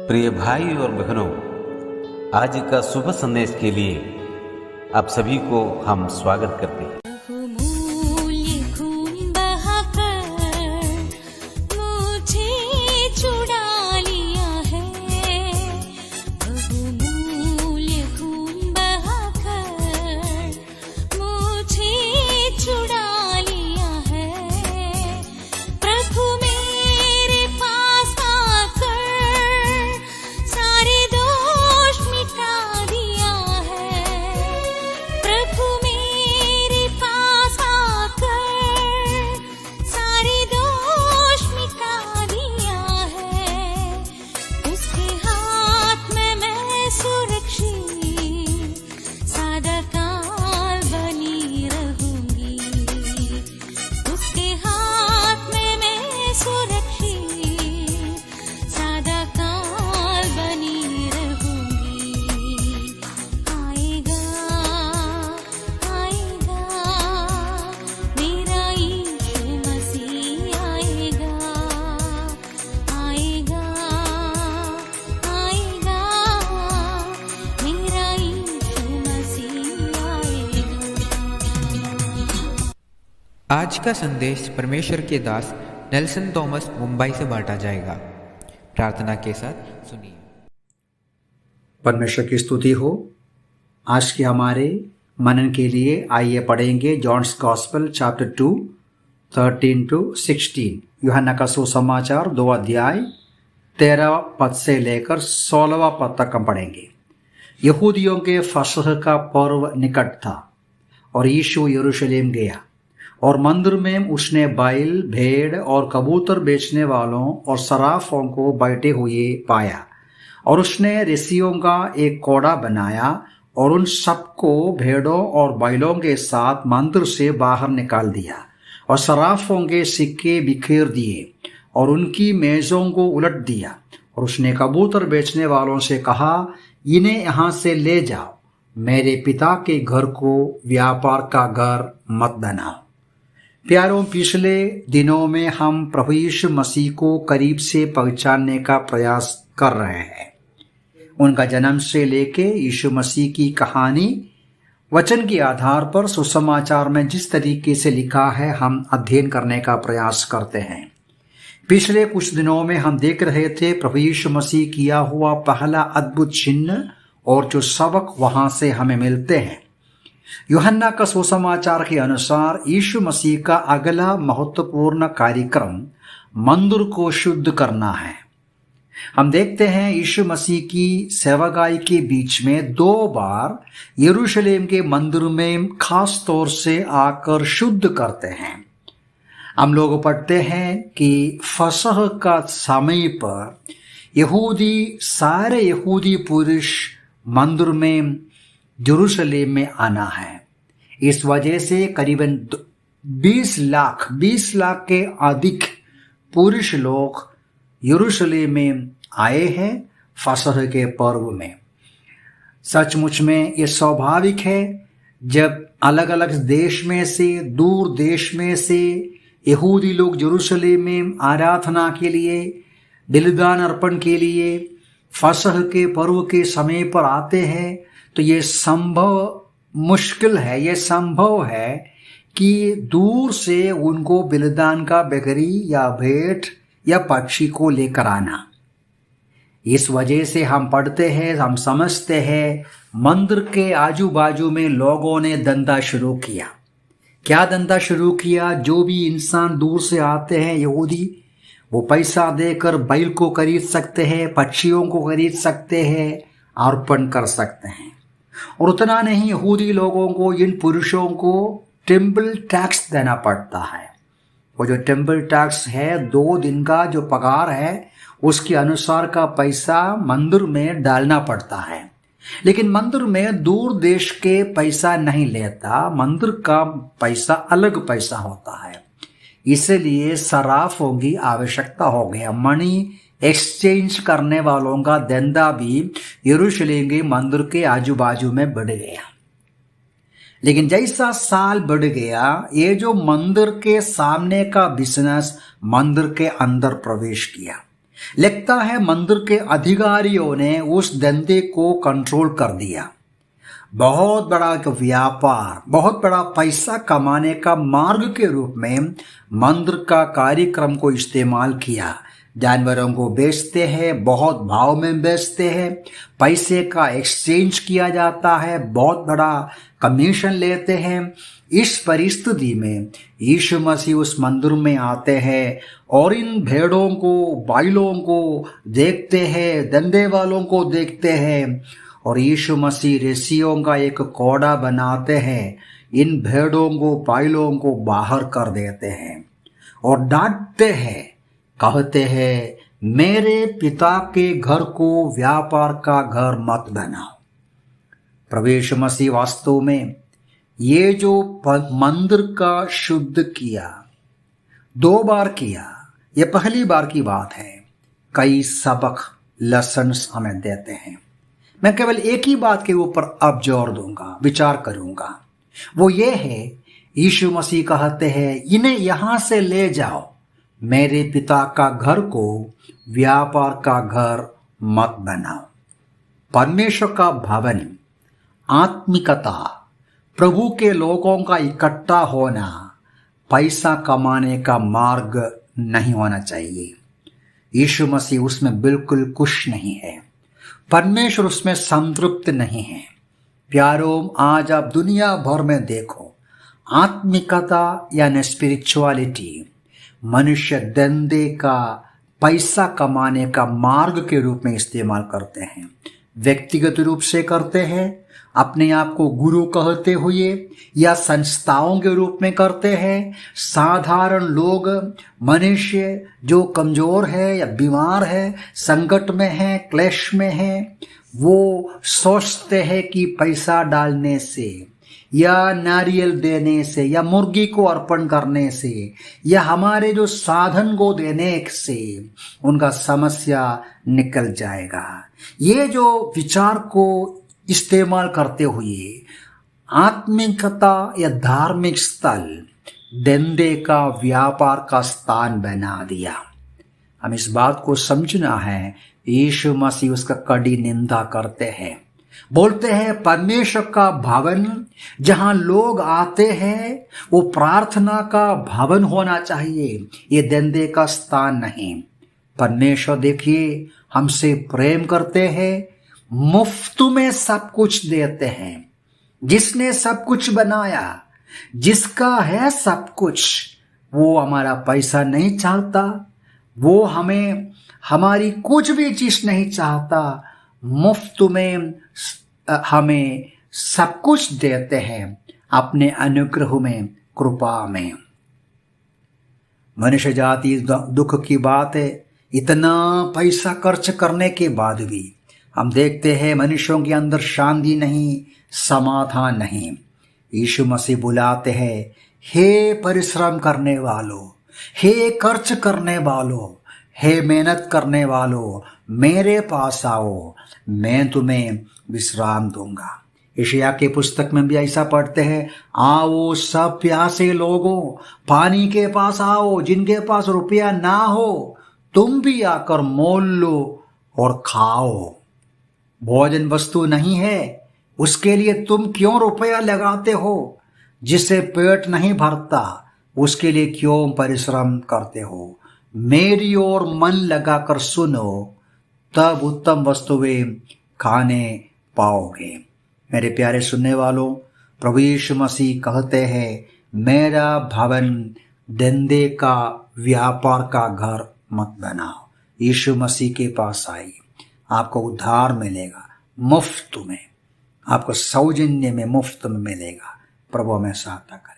प्रिय भाई और बहनों, आज का शुभ संदेश के लिए आप सभी को हम स्वागत करते हैं। आज का संदेश परमेश्वर के दास नेल्सन थॉमस मुंबई से बांटा जाएगा। प्रार्थना के साथ सुनिए। परमेश्वर की स्तुति हो। आज के हमारे मनन के लिए आइए पढ़ेंगे जॉन्स गॉस्पेल चैप्टर 2 13 to 16। यूहन्ना का सुसमाचार 2 अध्याय 13 पद से लेकर 16 पद तक हम पढ़ेंगे। यहूदियों के फसह का पर्व निकट था और यीशु यरूशलेम गया और मंदिर में उसने बैल, भेड़ और कबूतर बेचने वालों और सराफों को बैठे हुए पाया और उसने ऋषियों का एक कोड़ा बनाया और उन सबको भेड़ों और बैलों के साथ मंदिर से बाहर निकाल दिया और सराफों के सिक्के बिखेर दिए और उनकी मेजों को उलट दिया। और उसने कबूतर बेचने वालों से कहा, इन्हें यहाँ से ले जाओ, मेरे पिता के घर को व्यापार का घर मत बनाओ। प्यारों, पिछले दिनों में हम प्रभु यीशु मसीह को करीब से पहचानने का प्रयास कर रहे हैं। उनका जन्म से लेके यीशु मसीह की कहानी वचन के आधार पर सुसमाचार में जिस तरीके से लिखा है हम अध्ययन करने का प्रयास करते हैं। पिछले कुछ दिनों में हम देख रहे थे प्रभु यीशु मसीह किया हुआ पहला अद्भुत चिन्ह और जो सबक वहां से हमें मिलते हैं। यूहन्ना का सुसमाचार के अनुसार यीशु मसीह का अगला महत्वपूर्ण कार्यक्रम मंदिर को शुद्ध करना है। हम देखते हैं यीशु मसीह की सेवागाई के बीच में 2 बार यरूशलेम के मंदिर में खास तौर से आकर शुद्ध करते हैं। हम लोग पढ़ते हैं कि फसह का समय पर सारे यहूदी पुरुष मंदिर में यरूशलेम में आना है। इस वजह से करीबन 20 लाख के अधिक पुरुष लोग यरूशलेम में आए हैं फसह के पर्व में। सचमुच में ये स्वाभाविक है जब अलग अलग देश में से, दूर देश में से यहूदी लोग यरूशलेम में आराधना के लिए, बलिदान अर्पण के लिए फसह के पर्व के समय पर आते हैं, तो ये संभव है कि दूर से उनको बलिदान का बकरी या भेंट या पक्षी को लेकर आना। इस वजह से हम पढ़ते हैं, हम समझते हैं, मंदिर के आजू बाजू में लोगों ने धंधा शुरू किया। क्या धंधा शुरू किया? जो भी इंसान दूर से आते हैं यहूदी, वो पैसा देकर बैल को खरीद सकते हैं, पक्षियों को खरीद सकते हैं, अर्पण कर सकते हैं। और उतना नहीं, यहूदी लोगों को, इन पुरुषों को टेम्पल टैक्स देना पड़ता है। वो जो टेम्पल टैक्स है 2 दिन का जो पगार है उसके अनुसार का पैसा मंदिर में डालना पड़ता है। लेकिन मंदिर में दूर देश के पैसा नहीं लेता, मंदिर का पैसा अलग पैसा होता है। इसलिए सराफों की आवश्यकता हो गया। मनी एक्सचेंज करने वालों का धंधा भी यरूशलेम के मंदिर के आजू बाजू में बढ़ गया। लेकिन जैसा साल बढ़ गया, ये जो मंदिर के सामने का बिजनेस मंदिर के अंदर प्रवेश किया। लगता है मंदिर के अधिकारियों ने उस धंधे को कंट्रोल कर दिया। बहुत बड़ा एक व्यापार, बहुत बड़ा पैसा कमाने का मार्ग के रूप में मंदिर का कार्यक्रम को इस्तेमाल किया। जानवरों को बेचते हैं, बहुत भाव में बेचते हैं, पैसे का एक्सचेंज किया जाता है, बहुत बड़ा कमीशन लेते हैं। इस परिस्थिति में यीशु मसीह उस मंदिर में आते हैं और इन भेड़ों को, बैलों को देखते हैं, धंधे वालों को देखते हैं और यीशु मसीह ऋषियों का एक कोड़ा बनाते हैं। इन भेड़ों को, बैलों को बाहर कर देते हैं और डांटते हैं, कहते हैं मेरे पिता के घर को व्यापार का घर मत बनाओ। प्रभु यीशु मसीह वास्तव में ये जो मंदिर का शुद्ध किया, 2 बार किया, ये पहली बार की बात है। कई सबक, लेसन्स हमें देते हैं। मैं केवल एक ही बात के ऊपर अब जोर दूंगा, विचार करूंगा, वो ये है, यीशु मसीह कहते हैं इन्हें यहां से ले जाओ, मेरे पिता का घर को व्यापार का घर मत बनाओ। परमेश्वर का भवन, आत्मिकता, प्रभु के लोगों का इकट्ठा होना पैसा कमाने का मार्ग नहीं होना चाहिए। यीशु मसीह उसमें बिल्कुल खुश नहीं है, परमेश्वर उसमें संतृप्त नहीं है। प्यारों, आज आप दुनिया भर में देखो, आत्मिकता यानी स्पिरिचुअलिटी मनुष्य धंधे का, पैसा कमाने का मार्ग के रूप में इस्तेमाल करते हैं। व्यक्तिगत रूप से करते हैं, अपने आप को गुरु कहते हुए, या संस्थाओं के रूप में करते हैं। साधारण लोग, मनुष्य जो कमजोर है या बीमार है, संकट में है, क्लेश में है, वो सोचते हैं कि पैसा डालने से या नारियल देने से या मुर्गी को अर्पण करने से या हमारे जो साधन को देने से उनका समस्या निकल जाएगा। ये जो विचार को इस्तेमाल करते हुए आत्मिकता या धार्मिक स्थल धंधे का, व्यापार का स्थान बना दिया। हम इस बात को समझना है, यीशु मसीह उसका कड़ी निंदा करते हैं। बोलते हैं परमेश्वर का भवन जहां लोग आते हैं वो प्रार्थना का भवन होना चाहिए, ये धंधे का स्थान नहीं। परमेश्वर देखिए हमसे प्रेम करते हैं, मुफ्त में सब कुछ देते हैं। जिसने सब कुछ बनाया, जिसका है सब कुछ, वो हमारा पैसा नहीं चाहता, वो हमारी कुछ भी चीज नहीं चाहता, मुफ्त में हमें सब कुछ देते हैं अपने अनुग्रह में, कृपा में। मनुष्य जाति दुख की बात है, इतना पैसा खर्च करने के बाद भी हम देखते हैं मनुष्यों के अंदर शांति नहीं, समाधान नहीं। यीशु मसीह बुलाते हैं, हे परिश्रम करने वालों, हे खर्च करने वालों, हे मेहनत करने वालों, मेरे पास आओ, मैं तुम्हें विश्राम दूंगा। यशायाह के पुस्तक में भी ऐसा पढ़ते हैं, आओ सब प्यासे लोगों, पानी के पास आओ, जिनके पास रुपया ना हो तुम भी आकर मोल लो और खाओ। भोजन वस्तु नहीं है, उसके लिए तुम क्यों रुपया लगाते हो? जिसे पेट नहीं भरता उसके लिए क्यों परिश्रम करते हो? मेरी ओर मन लगाकर सुनो, तब उत्तम वस्तुएं खाने पाओगे। मेरे प्यारे सुनने वालों, प्रभु यीशु मसीह कहते हैं, मेरा भवन धंधे का, व्यापार का घर मत बनाओ। यीशु मसीह के पास आइए, आपको उद्धार मिलेगा मुफ्त में, आपको सौजन्य में मुफ्त में मिलेगा। प्रभु हमें सहायता करें।